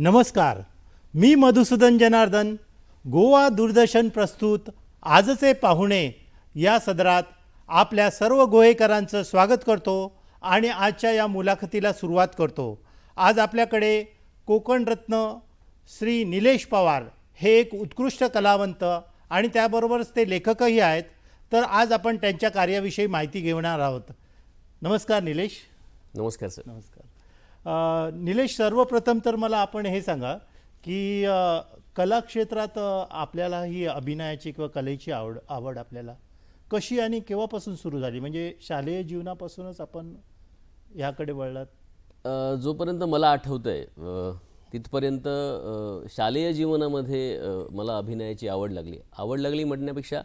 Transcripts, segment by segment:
नमस्कार, मी मधुसूदन जनार्दन. गोवा दूरदर्शन प्रस्तुत आजचे पाहुणे या सदरात आपल्या सर्व गोहेकरांचं स्वागत करतो आणि आजच्या या मुलाखतीला सुरुवात करतो. आज आपल्याकडे कोकण रत्न श्री निलेश पवार हे एक उत्कृष्ट कलावंत आणि त्याबरोबरच ते लेखकही आहेत. तर आज आपण त्यांच्या कार्याविषयी माहिती घेणार आहोत. नमस्कार निलेश. नमस्कार सर. नमस्कार. निलेश, सर्वप्रथम तर मला आपण हे सांगा की कला क्षेत्रात आपल्याला ही अभिनयाची किंवा कलेची आवड आपल्याला कशी आणि केव्हापासून सुरू झाली? म्हणजे शालेय जीवनापासूनच आपण ह्याकडे वळलात? जोपर्यंत मला आठवतंय तिथपर्यंत शालेय जीवनामध्ये मला अभिनयाची आवड लागली म्हणण्यापेक्षा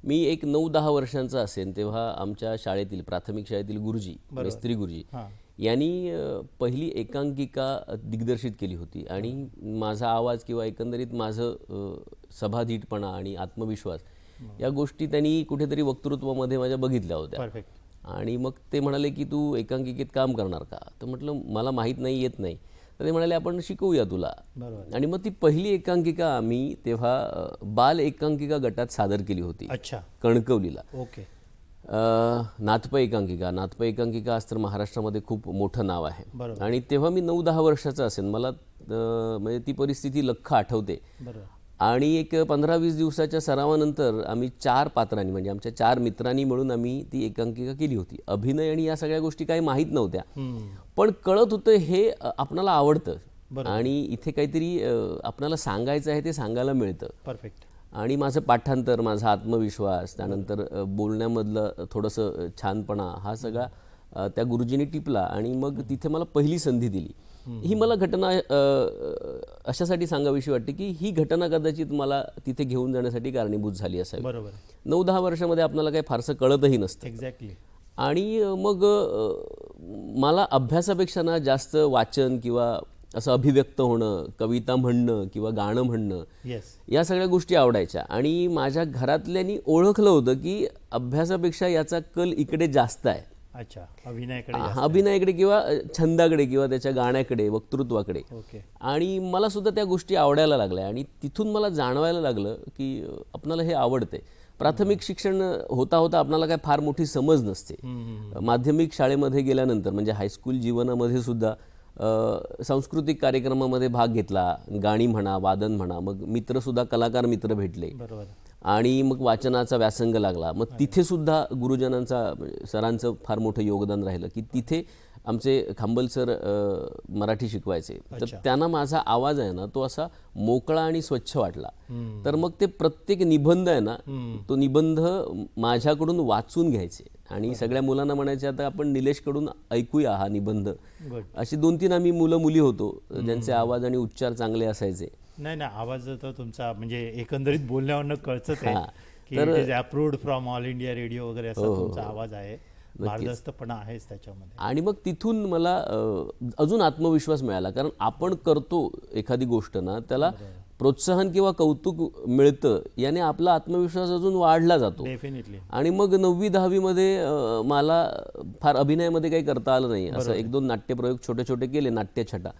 मी एक 9-10 वर्षांचा असेल तेव्हा आमच्या शाळेतील प्राथमिक शाळेतील गुरुजी, मेस्त्री गुरुजी यांनी पहिली एकांकिका दिग्दर्शित केली होती आणि माझा आवाज किंवा एकंदरीत माझं सभाधीटपणा आणि आत्मविश्वास या गोष्टी त्यांनी कुठेतरी वक्तृत्वामध्ये माझ्या बघितल्या होत्या. आणि मग ते म्हणाले की तू एकांकिकेत काम करणार का? तर म्हटलं मला माहीत नाही, येत नाही. तर ते म्हणाले आपण शिकवूया तुला. आणि मग ती पहिली एकांकिका आम्ही तेव्हा बाल एकांकिका गटात सादर केली होती. अच्छा. कणकवलीला. ओके. नाथपै एकांकिका आज तर महाराष्ट्रामध्ये खूप मोठं नाव आहे. आणि तेव्हा मी 9-10 वर्षाचा असेल. मला म्हणजे ती परिस्थिती लख्ख आठवते. आणि एक 15-20 दिवसाच्या सरावानंतर आम्ही 4 पात्रांनी म्हणजे आमच्या 4 मित्रांनी मिळून आम्ही ती एकांकिका केली होती. अभिनय आणि या सगळ्या गोष्टी काही माहीत नव्हत्या, पण कळत होतं हे आपणाला आवडतं आणि इथे काहीतरी आपणाला सांगायचं आहे ते सांगायला मिळतं. परफेक्ट. आणि माझं पाठांतर, माझा आत्मविश्वास, त्यानंतर बोलण्यामधलं थोडंसं छानपणा हा सगळा त्या गुरुजींनी टिपला आणि मग तिथे मला पहिली संधी दिली. ही मला घटना अशासाठी सांगावीशी वाटते की ही घटना कदाचित मला तिथे घेऊन जाण्यासाठी कारणीभूत झाली असावी. बरोबर. 9-10 वर्षामध्ये आपल्याला काही फारसं कळतही नसतं. एक्झॅक्टली. आणि मग मला अभ्यासापेक्षा ना जास्त वाचन किंवा असं अभिव्यक्त होणं, कविता म्हणणं किंवा गाणं म्हणणं या सगळ्या गोष्टी आवडायच्या. आणि माझ्या घरातल्यांनी ओळखलं होतं की अभ्यासापेक्षा याचा कल इकडे जास्त आहे. अच्छा. अभिनयाकडे अभिनयाकडे किंवा छंदाकडे किंवा त्याच्या गाण्याकडे, वक्तृत्वाकडे. आणि मला सुद्धा त्या गोष्टी आवडायला लागल्या आणि तिथून मला जाणवायला लागलं की आपणाला हे आवडते. प्राथमिक शिक्षण होता होता आपणाला काय फार मोठी समज नसते. माध्यमिक शाळेमध्ये गेल्यानंतर म्हणजे हायस्कूल जीवनामध्ये सुद्धा सांस्कृतिक कार्यक्रमामध्ये भाग घेतला. गाणी म्हणा, वादन म्हणा. मग मित्रसुद्धा, कलाकार मित्र भेटले आणि मग वाचनाचा व्यासंग लागला. मग तिथे सुद्धा गुरुजनांचा, सरांचं फार मोठं योगदान राहिलं की तिथे आमचे खांबल सर मराठी शिकवायचे. तर त्यांना माझा आवाज आहे ना तो असा मोकळा आणि स्वच्छ वाटला. तर मग ते प्रत्येक निबंध आहे ना तो निबंध माझ्याकडून वाचून घ्यायचे आणि सगळ्या मुलांना म्हणायचे आता आपण निलेशकडून ऐकूया हा निबंध. अशी 2-3 आम्ही मुलं मुली होतो ज्यांचे आवाज आणि उच्चार चांगले असायचे. नाही, आवाज तर तुमचा म्हणजे एकंदरीत बोलण्यावरनं कळतच आहे की it is approved from all India radio वगैरे असा तुमचा आवाज आहे. भारदस्तपणा आहेच त्याच्यामध्ये. आणि मग तिथून मला अजून आत्मविश्वास मिळाला. कारण आपण करतो एखादी गोष्ट ना त्याला प्रोत्साहन किंवा कौतुक मिळतं, याने आपला आत्मविश्वास अजून वाढला जातो. डेफिनेटली. आणि मग 9वी-10वी मध्ये मला फार अभिनयामध्ये काही करता आलं नाही. असं 1-2 नाट्यप्रयोग छोटे केले, नाट्यछटा.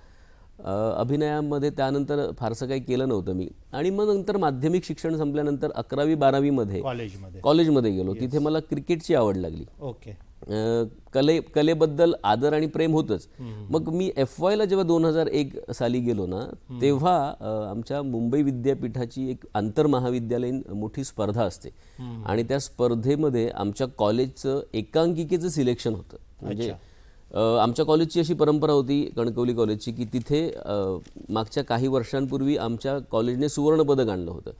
अभिनयामध्ये त्यानंतर फारसं काही केलं नव्हतं मी. आणि मग नंतर माध्यमिक शिक्षण संपल्यानंतर 11वी-12वी मध्ये कॉलेजमध्ये गेलो. तिथे मला क्रिकेटची आवड लागली. ओके. कलेबद्दल आदर आणि प्रेम होतंच. मग मी FYला जेव्हा 2001 साली गेलो ना तेव्हा आमच्या मुंबई विद्यापीठाची एक आंतरमहाविद्यालयीन मोठी स्पर्धा असते आणि त्या स्पर्धेमध्ये आमच्या कॉलेजचं एकांकिकेचं सिलेक्शन होतं. म्हणजे आमच्या कॉलेजची अशी परंपरा होती, कणकवली कॉलेजची, की तिथे मागच्या काही वर्षांपूर्वी आमच्या कॉलेजने सुवर्णपदक आणलं होतं.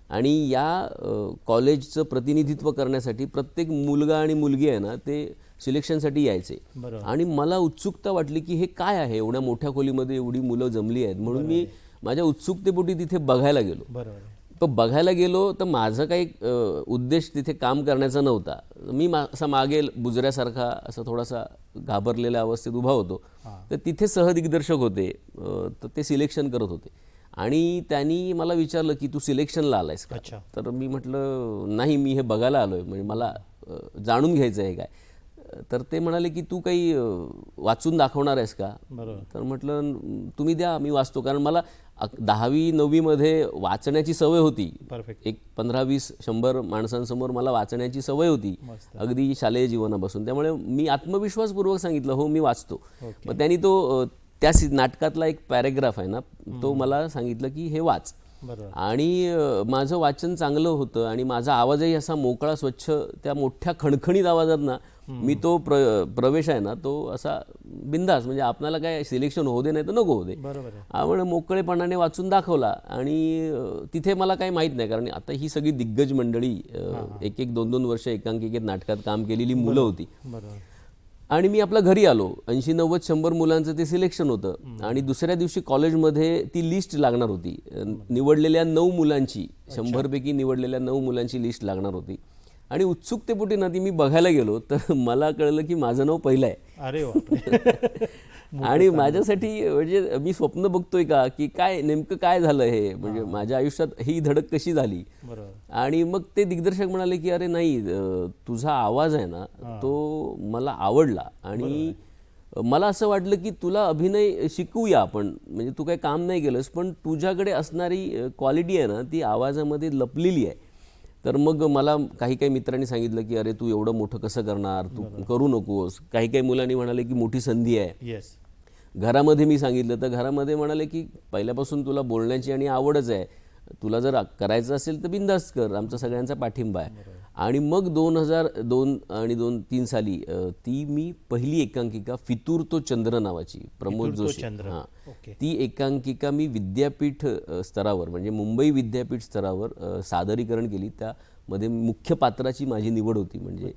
आणि या कॉलेजचं प्रतिनिधित्व करण्यासाठी प्रत्येक मुलगा आणि मुलगी आहे ना ते सिलेक्शनसाठी यायचे. आणि मला उत्सुकता वाटली की हे काय आहे, एवढ्या मोठ्या खोलीमध्ये एवढी मुलं जमली आहेत. म्हणून मी माझ्या उत्सुकतेपोटी तिथे बघायला गेलो. पण बघायला गेलो तर माझा काही उद्देश तिथे काम करण्याचा नव्हता. मी असा मागे बुजऱ्यासारखा असा थोडासा घाबरलेल्या अवस्थेत उभा होतो. तर तिथे सहदिग्दर्शक होते, तर ते सिलेक्शन करत होते आणि त्यांनी मला विचारलं की तू सिलेक्शनला आलायस का? तर मी म्हटलं नाही, मी हे बघायला आलोय, म्हणजे मला जाणून घ्यायचं आहे काय. तर ते म्हणाले की तू काही वाचून दाखवणार आहेस का? बरोबर. तर म्हटलं तुम्ही द्या, मी वाचतो. कारण मला 10वी 9वी मध्ये वाचण्याची सवय होती. परफेक्ट. एक 15-20-100 माणसांसमोर मला वाचण्याची सवय होती, मस्त. अगदी शालेय जीवनापासून. त्यामुळे मी आत्मविश्वासपूर्वक सांगितलं हो मी वाचतो. ओके. मग त्यांनी तो त्या नाटकातला एक पॅरेग्राफ आहे ना, तो मला सांगितलं की हे वाच. बरोबर. आणि माझं वाचन चांगलं होतं आणि माझा आवाजही असा मोकळा स्वच्छ, त्या मोठ्या खणखणीत आवाजात ना मी तो प्रवेश आहे ना, तो असा बिंदास, म्हणजे आपल्याला काय सिलेक्शन होऊ दे नाही तर नको होऊ दे, बरोबर आहे. आपण मोकळेपणाने वाचून दाखवला. आणि तिथे मला काही माहीत नाही, कारण आता ही सगळी दिग्गज मंडळी, 1-1, 2-2 वर्ष एकांकिकेत नाटकात काम केलेली मुलं होती. बरोबर. आणि मी आपल्या घरी आलो. 80-90-100 मुलांचं ते सिलेक्शन होतं आणि दुसऱ्या दिवशी कॉलेजमध्ये ती लिस्ट लागणार होती. निवडलेल्या 9 मुलांची, 100 पैकी निवडलेल्या 9 मुलांची लिस्ट लागणार होती. आणि उत्सुकतेपोटी ना ती मी बघायला गेलो, तर मला कळलं की माझं नाव पहिलं आहे. अरे बापरे. आणि माझ्यासाठी म्हणजे मी स्वप्न बघतोय का, की काय नेमकं काय झालं हे, म्हणजे माझ्या आयुष्यात ही धडक कशी झाली. बरोबर. आणि मग ते दिग्दर्शक म्हणाले की अरे नाही, तुझा आवाज आहे ना तो मला आवडला आणि मला असं वाटलं की तुला अभिनय शिकवूया आपण, म्हणजे तू काही काम नाही केलंस पण तुझ्याकडे असणारी क्वालिटी आहे ना ती आवाजामध्ये लपलेली आहे. तर मग मला काही मित्रांनी सांगितलं की अरे तू एवढं मोठं कसं करणार, तू करू नकोस. काही मुलांनी म्हणाले की मोठी संधी आहे. येस. घरामध्ये मी सांगितलं तर घरामध्ये म्हणाले की पहिल्यापासून तुला बोलण्याची आणि आवडच आहे, तुला जर करायचं असेल तर बिनधास्त कर, आमचा सगळ्यांचा पाठिंबा आहे. आणि मग 2002 आणि 2003 साली ती मी पहिली एकांकिका फितूर तो चंद्र नावाची, प्रमोद जोशी, हां, ती एकांकिका मी विद्यापीठ स्तरावर, म्हणजे मुंबई विद्यापीठ स्तरावर सादरीकरण केली. त्यामध्ये मुख्य पात्राची माझी निवड होती. म्हणजे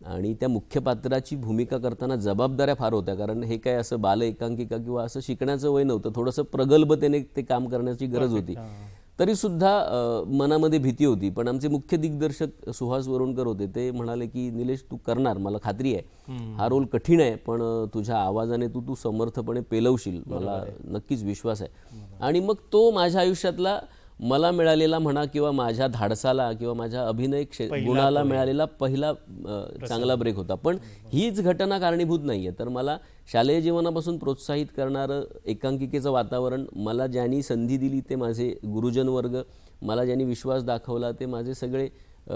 आणि त्या मुख्य पात्राची भूमिका करताना जबाबदाऱ्या फार होत्या, कारण हे काय असं बाल एकांकिका किंवा असं शिकण्याचं वय नव्हतं, थोडंसं प्रगल्भतेने ते काम करण्याची गरज होती. तरीसुद्धा मनामध्ये भीती होती. पण आमचे मुख्य दिग्दर्शक सुहास वरुणकर होते, ते म्हणाले की निलेश तू करणार, मला खात्री आहे, हा रोल कठीण आहे पण तुझ्या आवाजाने तू समर्थपणे पेलवशील, मला नक्कीच विश्वास आहे. आणि मग तो माझ्या आयुष्यातला मला मिळालेला म्हणा किंवा माझ्या धाडसाला किंवा माझ्या अभिनय गुणाला मिळालेला पहिला चांगला ब्रेक होता. पण हीच घटना कारणीभूत नाही आहे, तर मला शालेय जीवनापासून प्रोत्साहित करणारं एकांकिकेचं वातावरण, मला ज्यांनी संधी दिली ते माझे गुरुजन वर्ग, मला ज्यांनी विश्वास दाखवला ते माझे सगळे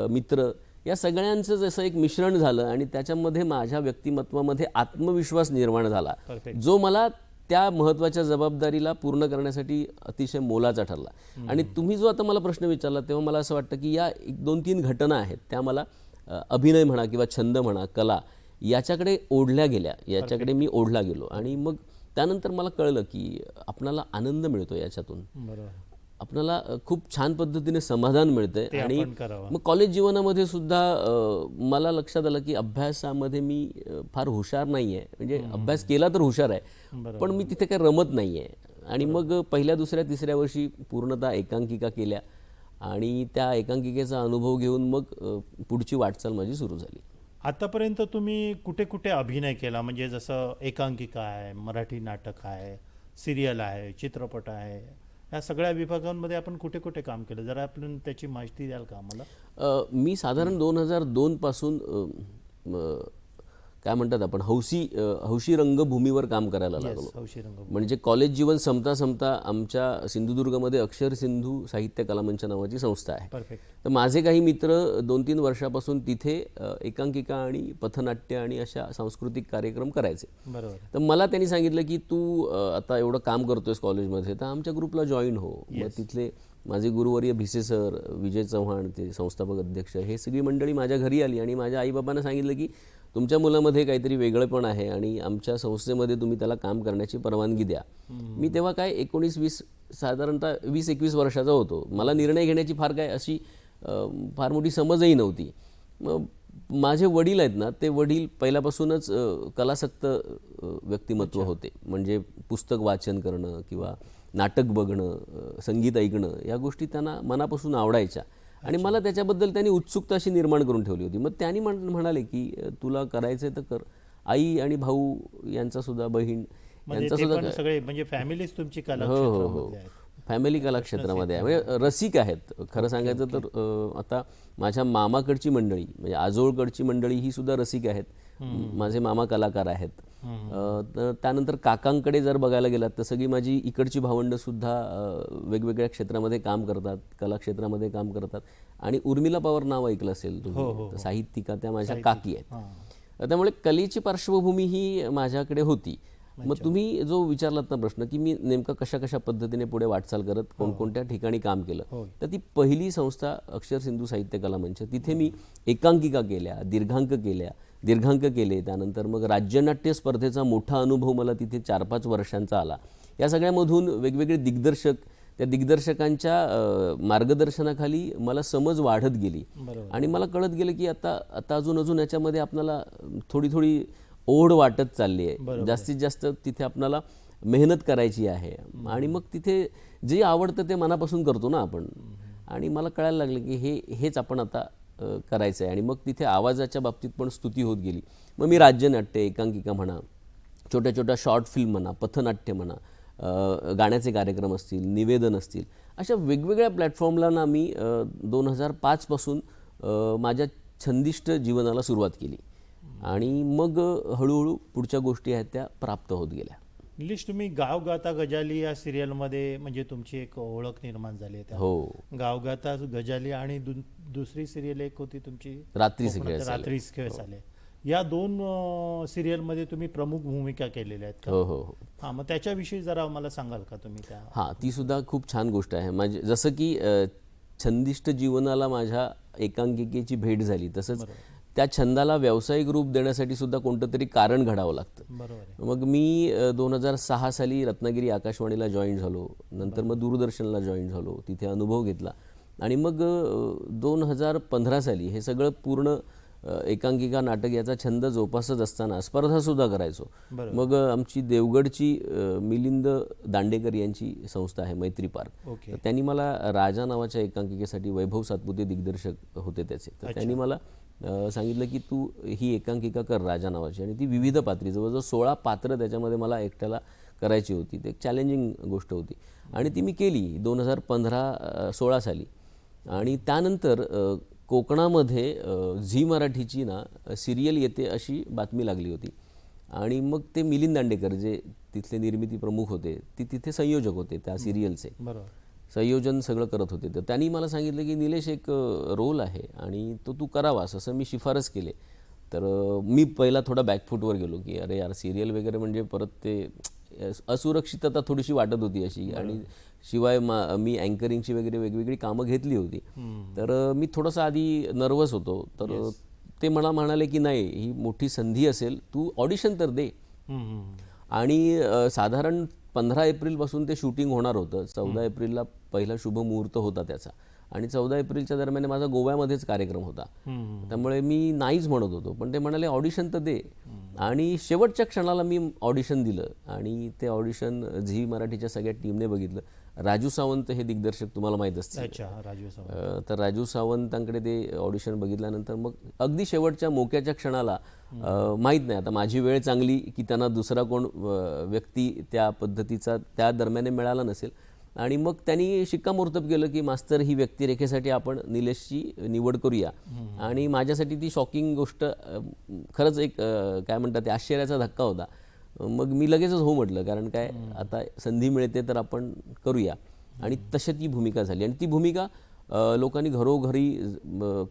मित्र, या सगळ्यांचं जसं एक मिश्रण झालं आणि त्याच्यामध्ये माझ्या व्यक्तिमत्वामध्ये आत्मविश्वास निर्माण झाला, जो मला त्या महत्त्वाच्या जबाबदारीला पूर्ण करण्यासाठी अतिशय मोलाचा ठरला. आणि तुम्ही जो आता मला प्रश्न विचारला तेव्हा मला असं वाटतं की या 1-2-3 घटना आहेत त्या मला अभिनय म्हणा किंवा छंद म्हणा, कला, याच्याकडे ओढल्या गेल्या, याच्याकडे मी ओढला गेलो. आणि मग त्यानंतर मला कळलं की आपणाला आनंद मिळतो याच्यातून, आपल्याला खूप छान पद्धतीने समाधान मिळतंय. आणि मग कॉलेज जीवनामध्ये सुद्धा मला लक्षात आलं की अभ्यासामध्ये मी फार हुशार नाही आहे, म्हणजे अभ्यास केला तर हुशार आहे पण मी तिथे काही रमत नाही आहे. आणि मग पहिल्या, दुसऱ्या, तिसऱ्या वर्षी पूर्णतः एकांकिका केल्या आणि त्या एकांकिकेचा अनुभव घेऊन मग पुढची वाटचाल माझी सुरू झाली. आतापर्यंत तुम्ही कुठे कुठे अभिनय केला, म्हणजे जसं एकांकिका आहे, मराठी नाटक आहे, सिरियल आहे, चित्रपट आहे, या सगळ्या विभागांमध्ये आपण कुठे कुठे काम केलं, जरा आपण त्याची माहिती द्याल का आम्हाला? मी साधारण 2002 पासून काय म्हणतात आपण हौशी रंगभूमीवर काम करायला लागलो. म्हणजे कॉलेज जीवन संपता संपता आमच्या सिंधुदुर्गमध्ये अक्षर सिंधू साहित्य कलामंच नावाची संस्था आहे. तर माझे काही मित्र 2-3 वर्षापासून तिथे एकांकिका आणि पथनाट्य आणि अशा सांस्कृतिक कार्यक्रम करायचे. तर मला त्यांनी सांगितलं की तू आता एवढं काम करतोयस कॉलेजमध्ये, तर आमच्या ग्रुपला जॉईन हो. मग तिथले माझे गुरुवर्य भिसे सर, विजय चव्हाण ते संस्थापक अध्यक्ष, हे सगळी मंडळी माझ्या घरी आली आणि माझ्या आईबाबांना सांगितलं की तुमच्या मुलामध्ये काहीतरी वेगळेपण आहे आणि आमच्या संस्थेमध्ये तुम्ही त्याला काम करण्याची परवानगी द्या. मी तेव्हा काय 19-20 साधारणतः 20-21 वर्षाचा होतो. मला निर्णय घेण्याची फार काय अशी फार मोठी समजही नव्हती. मग माझे वडील आहेत ना, ते वडील पहिल्यापासूनच कलासक्त व्यक्तिमत्व होते. म्हणजे पुस्तक वाचन करणं किंवा नाटक बघणं, संगीत ऐकणं, या गोष्टी त्यांना मनापासून आवडायच्या आणि मला त्याच्याबद्दल त्यांनी उत्सुकता अशी निर्माण करून ठेवली होती. मग त्यांनी म्हणाले की तुला करायचं आहे तर कर. आई आणि भाऊ यांचा सुद्धा, बहीण यांचा सुद्धा, सगळे म्हणजे फॅमिलीच तुमची कला, हो, फॅमिली कलाक्षेत्रामध्ये आहे, म्हणजे रसिक आहेत. खरं सांगायचं तर आता माझ्या मामाकडची मंडळी, म्हणजे आजोळकडची मंडळी ही सुद्धा रसिक आहेत माझे मामा कलाकार आहेत. तर त्यानंतर काकांकडे जर बघायला गेलात तर सगळी माझी इकडची भावंडं सुद्धा वेगवेगळ्या क्षेत्रामध्ये काम करतात, कला क्षेत्रामध्ये काम करतात. आणि उर्मिला पवार नाव ऐकलं असेल तुम्ही, तर साहित्यिका, त्या माझ्या काकी आहेत. त्यामुळे कलेची पार्श्वभूमी ही माझ्याकडे होती. मग तुम्ही जो विचारलात ना प्रश्न की मी नेमकं कशा कशा पद्धतीने पुढे वाटचाल करत कोणकोणत्या ठिकाणी काम केलं, तर ती पहिली संस्था अक्षर सिंधू साहित्य कला मंच. तिथे मी एकांकिका केल्या, दीर्घांक केले. त्यानंतर मग राज्यनाट्य स्पर्धेचा मोठा अनुभव मला तिथे 4-5 वर्षांचा आला. या सगळ्यामधून वेगवेगळे दिग्दर्शक, त्या दिग्दर्शकांच्या मार्गदर्शनाखाली मला समज वाढत गेली. आणि मला कळत गेलं की आता अजून याच्यामध्ये आपल्याला थोडी ओढ वाटत चालली आहे. जास्तीत जास्त तिथे आपल्याला मेहनत करायची आहे. आणि मग तिथे जे आवडतं ते मनापासून करतो ना आपण. आणि मला कळायला लागलं की हेच आपण आता करायचं आहे. आणि मग तिथे आवाजाच्या बाबतीत पण स्तुती होत गेली. मग मी राज्यनाट्य, एकांकिका म्हणा, छोट्या छोट्या शॉर्ट फिल्म म्हणा, पथनाट्य म्हणा, गाण्याचे कार्यक्रम असतील, निवेदन असतील, अशा वेगवेगळ्या प्लॅटफॉर्मला ना मी 2005 पासून माझ्या छंदिष्ट जीवनाला सुरुवात केली. आणि मग हळूहळू पुढच्या गोष्टी आहेत त्या प्राप्त होत गेल्या. निलेश, तुम्ही गावगाता गजाली या सिरियलमध्ये म्हणजे तुमची एक ओळख निर्माण झाली आहे. हो, गावगाता गजाली आणि दुसरी सिरियल एक होती तुमची रात्रीचे खेळ झाले. या 2 सिरियलमध्ये तुम्ही प्रमुख भूमिका केलेल्या आहेत का? हो. हां, मग त्याच्याविषयी जरा मला सांगाल का तुम्ही? त्या हां, ती सुद्धा खूप छान गोष्ट आहे. म्हणजे जसं की छंदिष्ट जीवनाला माझ्या एकांकिकेची भेट झाली, तसंच त्या छंदाला व्यावसायिक रूप देण्यासाठी सुद्धा कोणतं तरी कारण घडावं लागतं. बरोबर. मग मी 2006 साली रत्नागिरी आकाशवाणीला जॉईन झालो. नंतर मग दूरदर्शनला जॉईन झालो, तिथे अनुभव घेतला. आणि मग 2015 साली हे सगळं पूर्ण एकांकिका, नाटक याचा छंद जोपासत असताना स्पर्धासुद्धा करायचो. मग आमची देवगडची मिलिंद दांडेकर यांची संस्था आहे, मैत्री पार्क. तर त्यांनी मला राजा नावाच्या एकांकिकेसाठी, वैभव सातपुते दिग्दर्शक होते त्याचे, तर त्यांनी मला सांगितलं की तू ही एकांकिका कर राजा नावाची. आणि ती विविध पात्री, जवळजवळ 16 पात्र त्याच्यामध्ये मला एकट्याला करायची होती. ते एक चॅलेंजिंग गोष्ट होती आणि ती मी केली 2015-16 साली. आणि त्यानंतर कोकणामध्ये झी मराठीची ना सिरियल येते अशी बातमी लागली होती. आणि मग ते मिलिंद दांडेकर जे तिथले निर्मिती प्रमुख होते, ते तिथे संयोजक होते त्या सिरियलचे, संयोजन सगळं करत होते. तर त्यांनी मला सांगितलं की निलेश, एक रोल आहे आणि तो तू करावास, असं मी शिफारस केले. तर मी पहिला थोडा बॅकफूटवर गेलो की अरे यार, सिरियल वगैरे म्हणजे परत ते असुरक्षितता थोडीशी वाटत होती अशी. आणि शिवाय मी अँकरिंगची वगैरे वेगवेगळी कामं घेतली होती. तर मी थोडंसं आधी नर्वस होतो. तर ते मला म्हणाले की नाही, ही मोठी संधी असेल, तू ऑडिशन तर दे. आणि साधारण 15 एप्रिलपासून ते शूटिंग होणार होतं. 14 एप्रिलला पहिला शुभ मुहूर्त होता त्याचा. आणि 14 एप्रिलच्या दरम्यान माझा गोव्यामध्येच कार्यक्रम होता. त्यामुळे मी नाहीच म्हणत होतो, पण ते म्हणाले ऑडिशन तर दे. आणि शेवटच्या क्षणाला मी ऑडिशन दिलं. आणि ते ऑडिशन झी मराठीच्या सगळ्या टीमने बघितलं. राजू सावंत हे दिग्दर्शक तुम्हाला माहीत असतील. तर राजू सावंतांकडे ते ऑडिशन बघितल्यानंतर मग अगदी शेवटच्या मोक्याच्या क्षणाला, माहीत नाही आता माझी वेळ चांगली की त्यांना दुसरा कोण व्यक्ती त्या पद्धतीचा त्या दरम्यान मिळाला नसेल. आणि मग त्यांनी शिक्कामोर्तब केलं की मास्तर, ही व्यक्तिरेखेसाठी आपण निलेशची निवड करूया. आणि माझ्यासाठी ती शॉकिंग गोष्ट, खरंच एक काय म्हणतात ते आश्चर्याचा धक्का होता. मग मी लगेचच हो म्हटलं, कारण काय आता संधी मिळते तर आपण करूया. आणि तशी ती भूमिका झाली. आणि ती भूमिका लोकांनी घरोघरी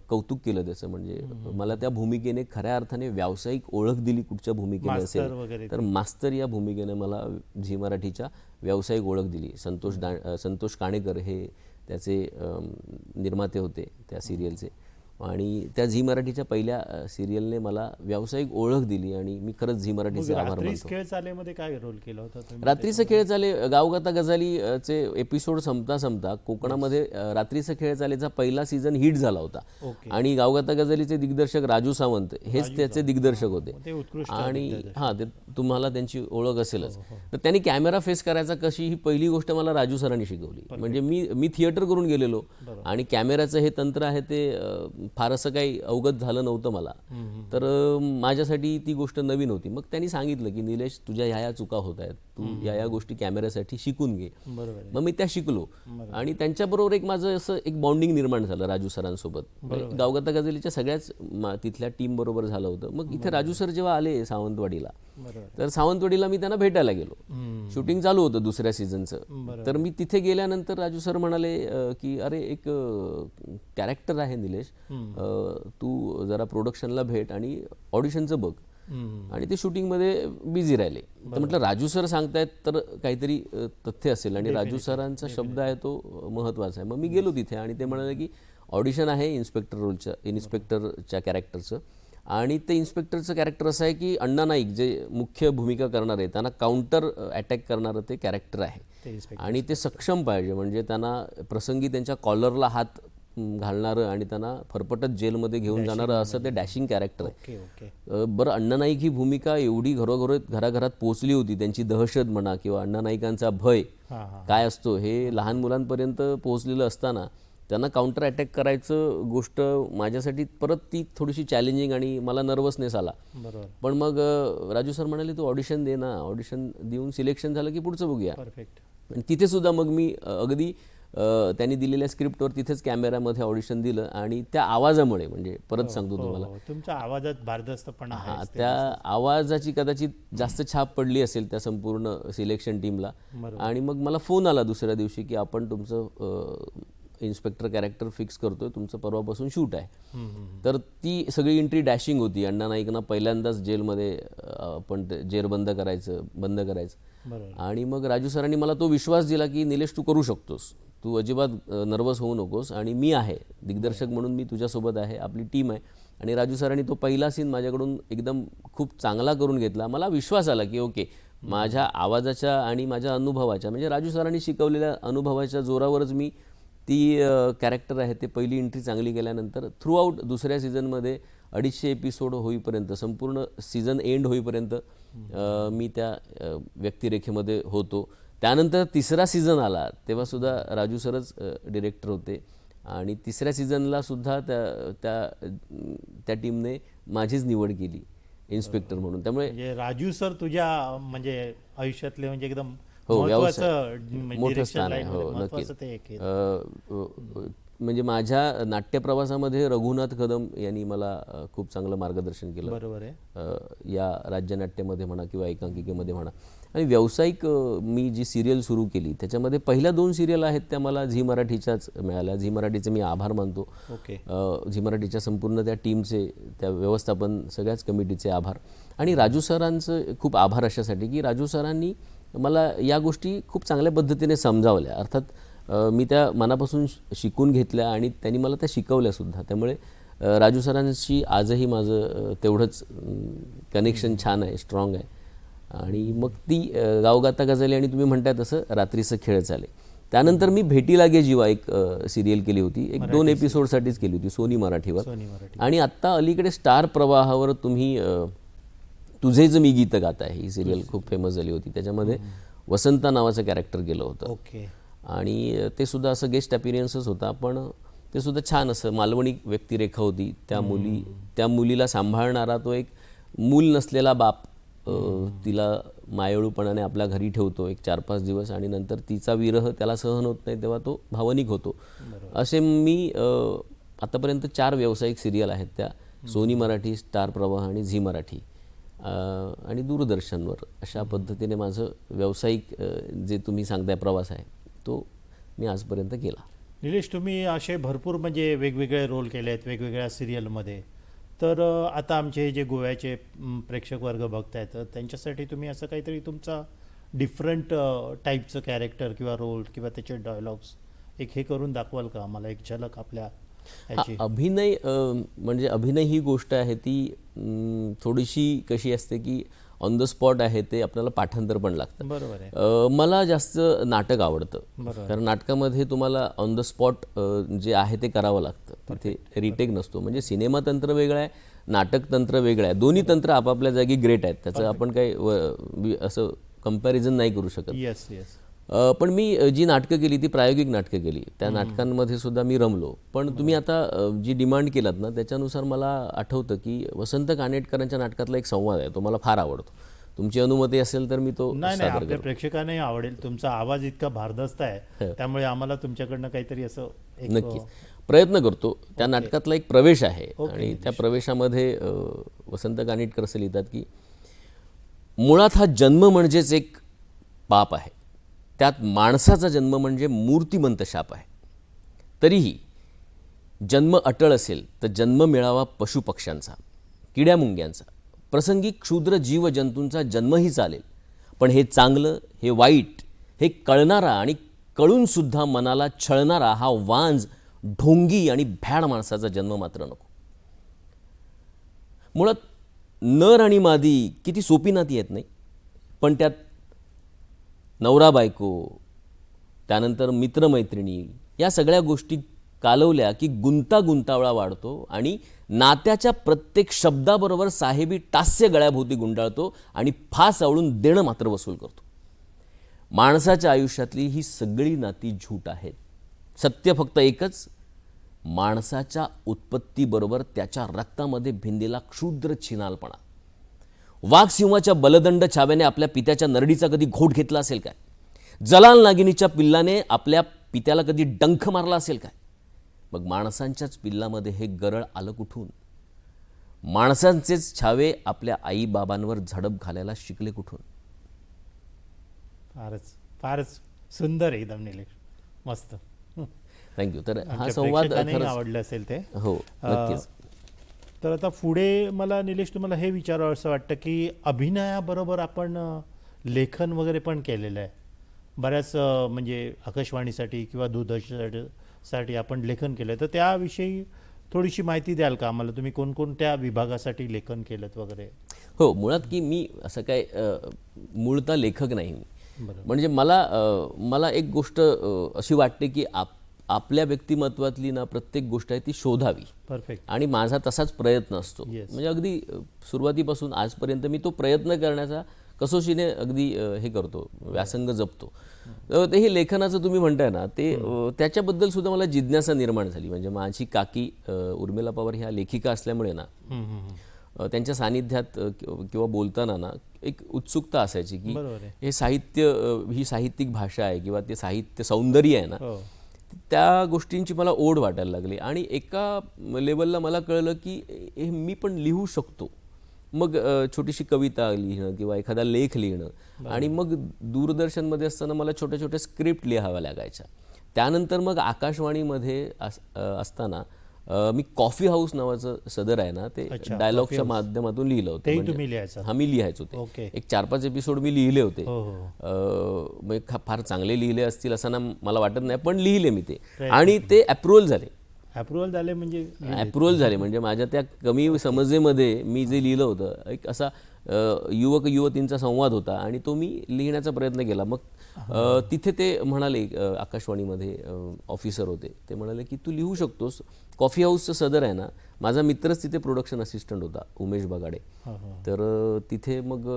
कौतुक केलं त्याचं. म्हणजे मला त्या भूमिकेने खऱ्या अर्थाने व्यावसायिक ओळख दिली. कुठच्या भूमिकेने असेल तर मास्तर या भूमिकेने मला झी मराठीच्या व्यावसायिक ओळख दिली. संतोष काणेकर हे त्याचे निर्माते होते त्या सिरियलचे. आणि त्या झी मराठीच्या पहिल्या सिरियलने मला व्यावसायिक ओळख दिली. आणि मी खरंच झी मराठीचे आभार मानतो. खेळ चालेमध्ये काय रोल केला होता तुम्ही? रात्रीचे खेळ चाले, गावगाता गजालीचे एपिसोड संपता कोकणामध्ये रात्रीचे खेळ चालेचा पहिला सीझन हिट झाला होता. आणि गावगाता गजालीचे दिग्दर्शक राजू सावंत हेच त्याचे दिग्दर्शक होते. आणि हां, ते तुम्हाला त्यांची ओळख असेलच. तर त्यांनी कॅमेरा फेस करायचा कशी, ही पहिली गोष्ट मला राजू सरांनी शिकवली. म्हणजे मी थिएटर करून गेलेलो आणि कॅमेऱ्याचं हे तंत्र आहे ते फार असं काही अवगत झालं नव्हतं मला. तर माझ्यासाठी ती गोष्ट नवीन होती. मग त्यांनी सांगितलं की निलेश, तुझ्या ह्या चुका होत आहेत, तू या गोष्टी कॅमेऱ्यासाठी शिकून घे. बरोबर आहे. मग मी त्या शिकलो आणि त्यांच्याबरोबर एक माझं असं एक बॉन्डिंग निर्माण झालं राजू सरांसोबत. गावगाता गझलीच्या सगळ्याच तिथल्या टीम बरोबर झालं होतं. मग इथे राजू सर जेव्हा आले सावंतवाडीला, तर सावंतवाडीला मी त्यांना भेटायला गेलो. शूटिंग चालू होतं दुसऱ्या सीझनचं. तर मी तिथे गेल्यानंतर राजू सर म्हणाले की अरे एक कॅरेक्टर आहे निलेश, तू जरा प्रोडक्शनला भेट आणि ऑडिशनचं बघ. आणि ते शूटिंगमध्ये बिझी राहिले. तर म्हटलं राजू सर सांगतायत तर काहीतरी तथ्य असेल आणि राजू सरांचा शब्द आहे तो महत्त्वाचा आहे. मग मी गेलो तिथे आणि ते म्हणाले की ऑडिशन आहे इन्स्पेक्टरच्या कॅरेक्टरचं. आणि ते इन्स्पेक्टरचं कॅरेक्टर असं आहे की अण्णा नाईक जे मुख्य भूमिका करणार आहे त्यांना काउंटर अटॅक करणारं ते कॅरेक्टर आहे. आणि ते सक्षम पाहिजे, म्हणजे त्यांना प्रसंगी त्यांच्या कॉलरला हात घालणारं आणि त्यांना फरफटत जेलमध्ये घेऊन जाणारं असं ते डॅशिंग कॅरेक्टर आहे. बरं, अण्णा नाईक ही भूमिका एवढी घराघरात पोहोचली होती, त्यांची दहशत म्हणा किंवा अण्णा नाईकांचा भय काय असतो हे लहान मुलांपर्यंत पोहोचलेलं असताना त्यांना काउंटर अटॅक करायचं गोष्ट माझ्यासाठी परत ती थोडीशी चॅलेंजिंग आणि मला नर्वसनेस आला. पण मग राजू सर म्हणाले तू ऑडिशन दे ना, ऑडिशन देऊन सिलेक्शन झालं की पुढचं बघूया. आणि तिथे सुद्धा मग मी अगदी त्यांनी दिलेल्या स्क्रिप्टवर तिथेच कॅमेऱ्यामध्ये ऑडिशन दिलं आणि त्या आवाजामुळे, म्हणजे परत सांगतो तुम्हाला, तुमच्या आवाजात भारदस्तपणा आहे, त्या आवाजाची कदाचित जास्त छाप पडली असेल त्या संपूर्ण सिलेक्शन टीमला. आणि मग मला फोन आला दुसऱ्या दिवशी की आपण तुमचं इन्स्पेक्टर कॅरेक्टर फिक्स करतोय, तुमचं परवापासून शूट आहे. तर ती सगळी एंट्री डॅशिंग होती. अण्णा नाईकना पहिल्यांदाच जेलमध्ये आपण जेर बंद करायचं. आणि मग राजू सरांनी मला तो विश्वास दिला की निलेश तू करू शकतोस, तू अजिबात नर्वस होऊ नकोस आणि मी आहे दिग्दर्शक म्हणून, मी तुझ्यासोबत आहे, आपली टीम आहे. आणि राजू सरांनी तो पहिला सीन माझ्याकडून एकदम खूप चांगला करून घेतला. मला विश्वास आला की ओके, माझ्या आवाजाच्या आणि माझ्या अनुभवाच्या, म्हणजे राजू सरांनी शिकवलेल्या अनुभवाच्या जोरावरच मी ती कॅरेक्टर आहे ते पहिली एंट्री चांगली केल्यानंतर थ्रू आउट दुसऱ्या सीझनमध्ये 250 एपिसोड होईपर्यंत, संपूर्ण सीझन एंड होईपर्यंत मी त्या व्यक्तिरेखेमध्ये होतो. त्यानंतर तिसरा सीझन आला तेव्हासुद्धा राजू सरच डिरेक्टर होते आणि तिसऱ्या सीझनला सुद्धा त्या टीमने माझीच निवड केली इन्स्पेक्टर म्हणून. त्यामुळे राजू सर तुझ्या म्हणजे आयुष्यातले म्हणजे एकदम मोठं स्थान आहे. हो, नक्की. म्हणजे माझ्या नाट्यप्रवासामध्ये रघुनाथ कदम यांनी मला खूप चांगलं मार्गदर्शन केलं. बरोबर आहे. या राज्यनाट्यामध्ये म्हणा किंवा एकांकिकेमध्ये म्हणा. आणि व्यावसायिक मी जी सिरियल सुरू केली त्याच्यामध्ये पहिल्या 2 सिरियल आहेत त्या मला झी मराठीच्याच मिळाल्या. झी मराठीचे मी आभार मानतो. झी मराठीच्या संपूर्ण त्या टीमचे, त्या व्यवस्थापन सगळ्याच कमिटीचे आभार. आणि राजू सरांचं खूप आभार अशासाठी की राजू सरांनी मला या गोष्टी खूप चांगल्या पद्धतीने समजावल्या. अर्थात मी त्या मनापासून शिकून घेतल्या आणि त्यांनी मला त्या शिकवल्यासुद्धा. त्यामुळे राजू सरांशी आजही माझं तेवढंच कनेक्शन छान आहे, स्ट्रॉंग आहे. आणि मग ती गावगाता गझली आणि तुम्ही म्हणताय तसं रात्रीचं खेळ चाले. त्यानंतर मी भेटी लागे जीवा एक सिरियल केली होती, एक 2 एपिसोडसाठीच केली होती सोनी मराठीवर. आणि आत्ता अलीकडे स्टार प्रवाहावर तुम्ही तुझेच मी गीत गात आहे ही सिरियल खूप फेमस झाली होती. त्याच्यामध्ये वसंता नावाचं कॅरेक्टर केलं होतं. आणि ते सुद्धा असं गेस्ट अपीरियन्सच होता, पण ते सुद्धा छान असं मालवणी व्यक्तिरेखा होती. त्या मुलीला सांभाळणारा तो एक मूल नसलेला बाप तिला मायळूपणाने आपल्या घरी ठेवतो एक 4-5 दिवस आणि नंतर तिचा विरह त्याला सहन होत नाही तेव्हा तो भावनिक होतो. असे मी आतापर्यंत 4 व्यावसायिक सिरियल आहेत त्या सोनी मराठी, स्टार प्रवाह आणि झी मराठी आणि दूरदर्शनवर. अशा पद्धतीने माझं व्यावसायिक जे तुम्ही सांगताय प्रवास आहे तो मी आजपर्यंत केला. निलेश, तुम्ही असे भरपूर म्हणजे वेगवेगळे रोल केले आहेत वेगवेगळ्या सिरियलमध्ये. तर आता आमचे जे गोव्याचे प्रेक्षक वर्ग बघतायत तर त्यांच्यासाठी तुम्ही असं काहीतरी तुमचा डिफरंट टाईपचं कॅरेक्टर किंवा रोल किंवा त्याचे डायलॉग्स एक हे करून दाखवाल का आम्हाला, एक झलक आपल्या ह्याची? अभिनय म्हणजे अभिनय ही गोष्ट आहे ती थोडीशी कशी असते की ऑन द स्पॉट आहे, ते आपल्याला पाठांतर पण लागतं. बरोबर आहे. मला जास्त नाटक आवडतं, कारण नाटकामध्ये तुम्हाला ऑन द स्पॉट जे आहे ते करावं लागतं, तिथे रिटेक नसतो. म्हणजे सिनेमा तंत्र वेगळं आहे, नाटक तंत्र वेगळं आहे. दोन्ही तंत्र आपापल्या जागी ग्रेट आहेत, त्याचं आपण काही असं कंपॅरिझन नाही करू शकत. Yes yes. पण मी जी नाटकं केली ती प्रायोगिक नाटकं केली. त्या नाटकांमध्ये सुद्धा मी रमलो. पण तुम्ही आता जी डिमांड केलात ना त्याच्यानुसार मला आठवतं की वसंत कानेटकरांच्या नाटकातला एक संवाद आहे, तो मला फार आवडतो. तुमची अनुमती असेल तर मी तो नाही सादर आपल्या करतो. प्रेक्षकांनाही आवडेल. तुमचा आवाज इतका भारदस्त आहे, त्यामुळे आम्हाला तुमच्याकडनं काहीतरी असं एक नक्कीच प्रयत्न करतो. त्या नाटकातला एक प्रवेश आहे आणि त्या प्रवेशामध्ये वसंत कानेटकर असं लिहितात की मुळात हा जन्म म्हणजेच एक पाप आहे. त्यात माणसाचा जन्म म्हणजे मूर्तिमंत शाप आहे. तरीही जन्म अटळ असेल तर जन्म मिळावा पशुपक्ष्यांचा, किड्यामुंग्यांचा, प्रसंगी क्षुद्र जीवजंतूंचा जन्मही चालेल. पण हे चांगलं, हे वाईट, हे कळणारा आणि कळूनसुद्धा मनाला छळणारा हा वांज, ढोंगी आणि भ्याड माणसाचा जन्म मात्र नको. मुळात नर आणि मादी किती सोपी नाती आहेत नाही, पण त्यात नवरा बायको, त्यानंतर मित्रमैत्रिणी या सगळ्या गोष्टी कालवल्या की गुंतावळा वाढतो आणि नात्याच्या प्रत्येक शब्दाबरोबर साहेबी टास्य गळ्याभोवती गुंडाळतो आणि फास आवळून देणं मात्र वसूल करतो. माणसाच्या आयुष्यातली ही सगळी नाती झूट आहेत. सत्य फक्त एकच, माणसाच्या उत्पत्तीबरोबर त्याच्या रक्तामध्ये भिनलेला क्षुद्र छिनालपणा. वाघ सिंहाच्या बलदंड छाव्याने आपल्या पित्याच्या नरडीचा कधी घोट घेतला असेल काय? जलाल नागिनीच्या पिल्लाने आपल्या पित्याला कधी डंख मारला असेल काय? मग माणसांच्याच पिल्लामध्ये हे गरळ आलं कुठून? माणसांचेच छावे आपल्या आईबाबांवर झडप घालायला शिकले कुठून? फारच सुंदर आहे एकदम निलेश, मस्त. थँक्यू. तर हा आमच्या संवाद प्रेक्षकांनाही खरंच आवडलं असेल ते. हो नक्कीच. तर आता पुढे मला निलेश तुम्हाला हे विचारावं असं वाटतं की अभिनयाबरोबर आपण लेखन वगैरे पण केलेलं आहे बऱ्याच, म्हणजे आकाशवाणीसाठी किंवा दूरदर्शनसाठी आपण लेखन केलं, तर त्याविषयी थोडीशी माहिती द्याल का आम्हाला? तुम्ही कोणकोणत्या विभागासाठी लेखन केलं वगैरे? हो, मुळात की मी असं काय मूळतः लेखक नाही. म्हणजे मला एक गोष्ट अशी वाटते की आपल्या व्यक्तिमत्वातली ना प्रत्येक गोष्ट आहे ती शोधावी. परफेक्ट. आणि माझा तसाच प्रयत्न असतो. म्हणजे अगदी सुरुवातीपासून आजपर्यंत मी तो प्रयत्न करण्याचा कसोशीने अगदी हे करतो, व्यासंग जपतो. ते हे लेखनाचं तुम्ही म्हणताय ना ते त्याच्याबद्दल सुद्धा मला जिज्ञासा निर्माण झाली. म्हणजे माझी काकी उर्मिला पवार ह्या लेखिका असल्यामुळे ना त्यांच्या सानिध्यात किंवा बोलताना ना एक उत्सुकता असायची की हे साहित्य, ही साहित्यिक भाषा आहे किंवा ते साहित्य सौंदर्य आहे ना, त्या गोष्टींची मला ओढ वाटायला लागली. आणि एका लेवलला मला कळलं की हे मी पण लिहू शकतो. मग छोटीशी कविता लिहिणं किंवा एखादा लेख लिहिणं, आणि मग दूरदर्शनमध्ये असताना मला छोट्या छोट्या स्क्रिप्ट लिहाव्या लागायच्या. त्यानंतर मग आकाशवाणीमध्ये असताना मी कॉफी हाऊस नावाचं सदर आहे ना ते डायलॉगच्या माध्यमातून लिहिलं होतं. हा, मी लिहायचो ते. एक 4-5 एपिसोड मी लिहिले होते. फार चांगले लिहिले असतील असं ना मला वाटत नाही, पण लिहिले मी ते. आणि ते अप्रुव्हल झाले म्हणजे माझ्या त्या कमी समजेमध्ये मी जे लिहिलं होतं एक असा युवक युवतींचा संवाद होता आणि तो मी लिहिण्याचा प्रयत्न केला. मग तिथे ते म्हणाले, आकाशवाणीमध्ये ऑफिसर होते, ते म्हणाले की तू लिहू शकतोस. कॉफी हाऊसचं सदर आहे ना, माझा मित्रच तिथे प्रोडक्शन असिस्टंट होता, उमेश बगाडे. तर तिथे मग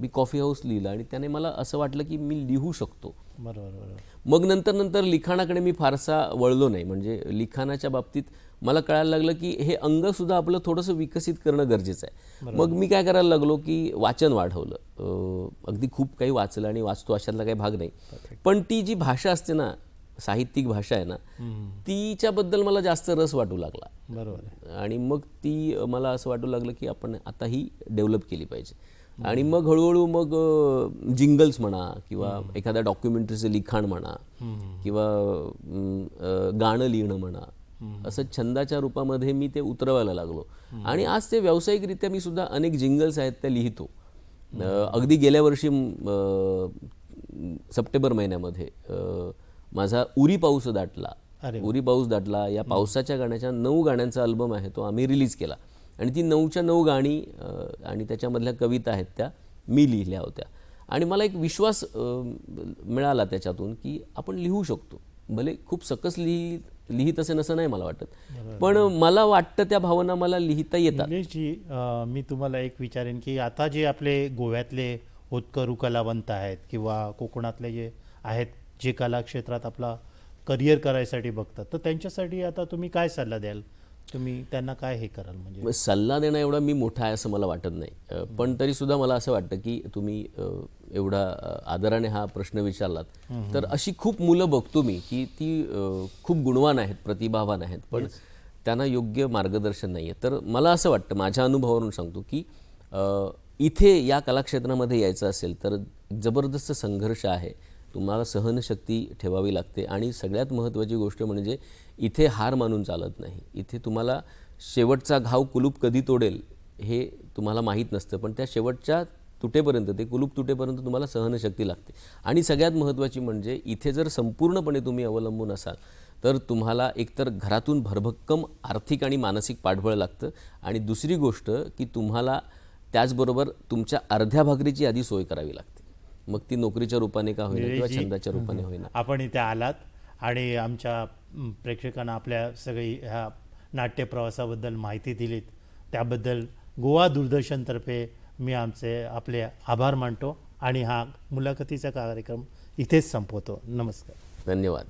मी कॉफी हाऊस लिहिलं आणि त्याने मला असं वाटलं की मी लिहू शकतो. मग नंतर लिखाणाकडे मी फारसा वळलो नाही. म्हणजे लिखाणाच्या बाबतीत मला कळायला लागलं की हे अंग सुद्धा आपलं थोडंसं विकसित करणं गरजेचं आहे. मग मी काय करायला लागलो की वाचन वाढवलं. अगदी खूप काही वाचलं आणि वाचतो अशातला काही भाग नाही, पण ती जी भाषा असते ना, साहित्यिक भाषा आहे ना, तिच्याबद्दल मला जास्त रस वाटू लागला. बरोबर. आणि मग ती मला असं वाटू लागलं की आपण आता ही डेव्हलप केली पाहिजे. आणि मग हळूहळू मग जिंगल्स म्हणा किंवा एखाद्या डॉक्युमेंटरीचं लिखाण म्हणा किंवा गाणं लिहिणं म्हणा, असं छंदाच्या रूपामध्ये मी ते उतरवायला लागलो. आणि आज ते व्यावसायिकरित्या मी सुद्धा अनेक जिंगल्स आहेत त्या लिहितो. अगदी गेल्या वर्षी सप्टेंबर महिन्यामध्ये माझा उरी पाऊस दाटला या पावसाच्या गाण्याच्या 9 गाण्यांचा अल्बम आहे, तो आम्ही रिलीज केला. आणि ती 9च्या 9 गाणी आणि त्याच्यामधल्या कविता आहेत त्या मी लिहिल्या होत्या. आणि मला एक विश्वास मिळाला त्याच्यातून की आपण लिहू शकतो. भले खूप सकस लिहित असे नसं नाही मला वाटत, पण मला वाटतं त्या भावना मला लिहिता येतात. निलेशजी, मी तुम्हाला एक विचारेन की आता जे आपले गोव्यातले होतकरू कलावंत आहेत किंवा कोकणातले जे आहेत जे कला क्षेत्रात आपला करिअर करायसाठी बघतात, तर त्यांच्यासाठी आता तुम्ही काय सल्ला द्याल? तुम्ही त्यांना काय हे कराल म्हणजे? मग सल्ला देणं एवढा मी मोठा आहे असं मला वाटत नाही, पण तरी सुद्धा मला असं वाटतं की तुम्ही एवढा आदराने हा प्रश्न विचारलात तर अशी खूप मुलं बघतो मी की ती खूप गुणवान आहेत, प्रतिभावान आहेत, पण त्यांना योग्य मार्गदर्शन नाही आहे. तर मला असं वाटतं, माझ्या अनुभवावरून सांगतो की इथे या कलाक्षेत्रामध्ये यायचं असेल तर जबरदस्त संघर्ष आहे, तुम्हाला सहनशक्ती ठेवावी लागते आणि सगळ्यात महत्त्वाची गोष्ट म्हणजे इथे हार मानून चालत नाही. इथे तुम्हाला शेवटचा घाव कुलूप कधी तोडेल हे तुम्हाला माहीत नसतं, पण त्या शेवटच्या तुटेपर्यंत, ते कुलूप तुटेपर्यंत तुम्हाला सहनशक्ती लागते. आणि सगळ्यात महत्त्वाची म्हणजे इथे जर संपूर्णपणे तुम्ही अवलंबून असाल तर तुम्हाला एकतर घरातून भरभक्कम आर्थिक आणि मानसिक पाठबळ लागतं, आणि दुसरी गोष्ट की तुम्हाला त्याचबरोबर तुमच्या अर्ध्या भाकरीची आधी सोय करावी लागते, मग ती नोकरीच्या रूपाने का होईना किंवा छंदाच्या रूपाने होईना. आपण इथे आलात आणि आमच्या प्रेक्षकांना आपल्या सगळी ह्या नाट्य प्रवासाबद्दल माहिती दिलीत, त्याबद्दल गोवा दूरदर्शनतर्फे मी आपले आभार मानतो आणि हा मुलाखतीचा कार्यक्रम इथेच संपवतो. नमस्कार. धन्यवाद.